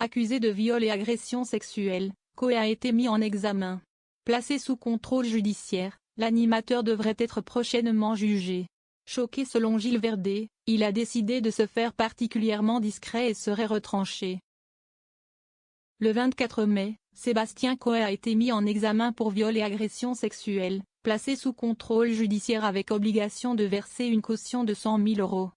Accusé de viol et agression sexuelle, Coé a été mis en examen. Placé sous contrôle judiciaire, l'animateur devrait être prochainement jugé. Choqué selon Gilles Verdez, il a décidé de se faire particulièrement discret et serait retranché. Le 24 mai, Sébastien Coé a été mis en examen pour viol et agression sexuelle, placé sous contrôle judiciaire avec obligation de verser une caution de 100 000 €.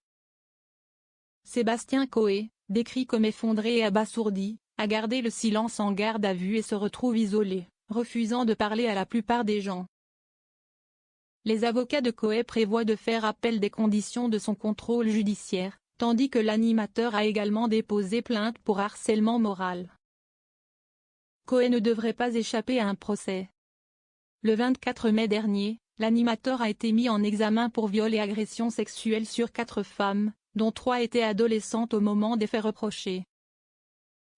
Sébastien Coé, décrit comme effondré et abasourdi, a gardé le silence en garde à vue et se retrouve isolé, refusant de parler à la plupart des gens. Les avocats de Coé prévoient de faire appel des conditions de son contrôle judiciaire, tandis que l'animateur a également déposé plainte pour harcèlement moral. Coé ne devrait pas échapper à un procès. Le 24 mai dernier, l'animateur a été mis en examen pour viol et agression sexuelle sur 4 femmes, dont 3 étaient adolescentes au moment des faits reprochés.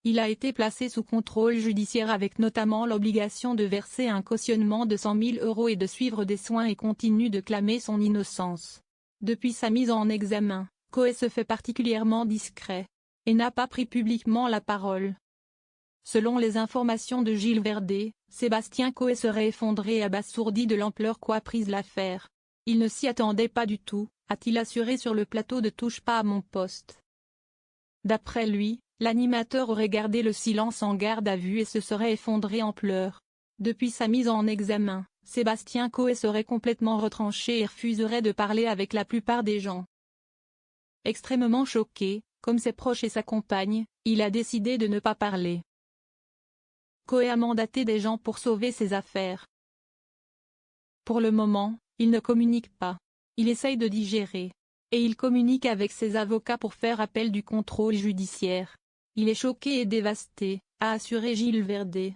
Il a été placé sous contrôle judiciaire avec notamment l'obligation de verser un cautionnement de 100 000 € et de suivre des soins et continue de clamer son innocence. Depuis sa mise en examen, Coé se fait particulièrement discret, et n'a pas pris publiquement la parole. Selon les informations de Gilles Verdez, Sébastien Coé serait effondré et abasourdi de l'ampleur qu'a prise l'affaire. Il ne s'y attendait pas du tout, a-t-il assuré sur le plateau de Touche pas à mon poste. D'après lui, l'animateur aurait gardé le silence en garde à vue et se serait effondré en pleurs. Depuis sa mise en examen, Sébastien Coé serait complètement retranché et refuserait de parler avec la plupart des gens. Extrêmement choqué, comme ses proches et sa compagne, il a décidé de ne pas parler. Coé a mandaté des gens pour sauver ses affaires. Pour le moment, il ne communique pas. Il essaye de digérer. Et il communique avec ses avocats pour faire appel du contrôle judiciaire. Il est choqué et dévasté, a assuré Gilles Verdez.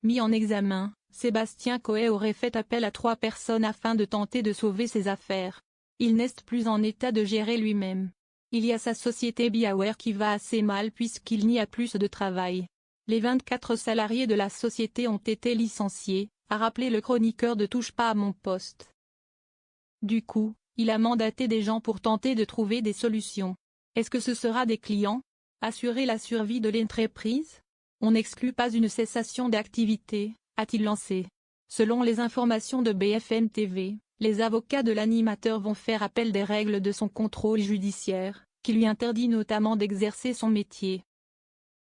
Mis en examen, Sébastien Coé aurait fait appel à 3 personnes afin de tenter de sauver ses affaires. Il n'est plus en état de gérer lui-même. Il y a sa société BeAware qui va assez mal puisqu'il n'y a plus de travail. Les 24 salariés de la société ont été licenciés, a rappelé le chroniqueur de Touche pas à mon poste. Du coup, il a mandaté des gens pour tenter de trouver des solutions. Est-ce que ce sera des clients? Assurer la survie de l'entreprise? On n'exclut pas une cessation d'activité, a-t-il lancé. Selon les informations de BFM TV, les avocats de l'animateur vont faire appel des règles de son contrôle judiciaire, qui lui interdit notamment d'exercer son métier.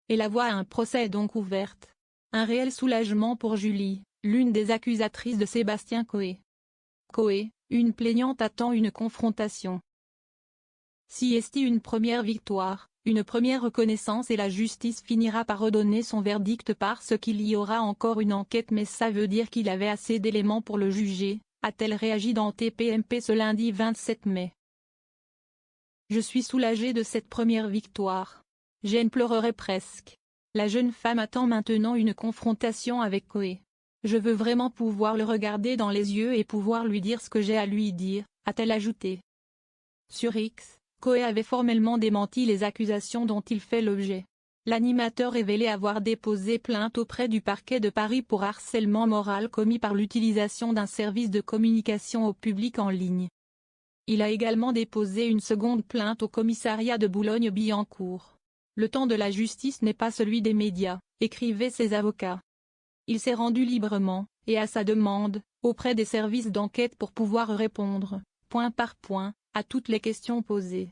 Et la voie à un procès est donc ouverte. Un réel soulagement pour Julie, l'une des accusatrices de Sébastien Coé. Coé, une plaignante attend une confrontation. Si est une première victoire, une première reconnaissance et la justice finira par redonner son verdict parce qu'il y aura encore une enquête mais ça veut dire qu'il avait assez d'éléments pour le juger, a-t-elle réagi dans TPMP ce lundi 27 mai. Je suis soulagée de cette première victoire. J'en pleurerai presque. La jeune femme attend maintenant une confrontation avec Coé. Je veux vraiment pouvoir le regarder dans les yeux et pouvoir lui dire ce que j'ai à lui dire, a-t-elle ajouté. Sur X, Coé avait formellement démenti les accusations dont il fait l'objet. L'animateur révélait avoir déposé plainte auprès du parquet de Paris pour harcèlement moral commis par l'utilisation d'un service de communication au public en ligne. Il a également déposé une seconde plainte au commissariat de Boulogne-Billancourt. Le temps de la justice n'est pas celui des médias, écrivaient ses avocats. Il s'est rendu librement, et à sa demande, auprès des services d'enquête pour pouvoir répondre, point par point, à toutes les questions posées.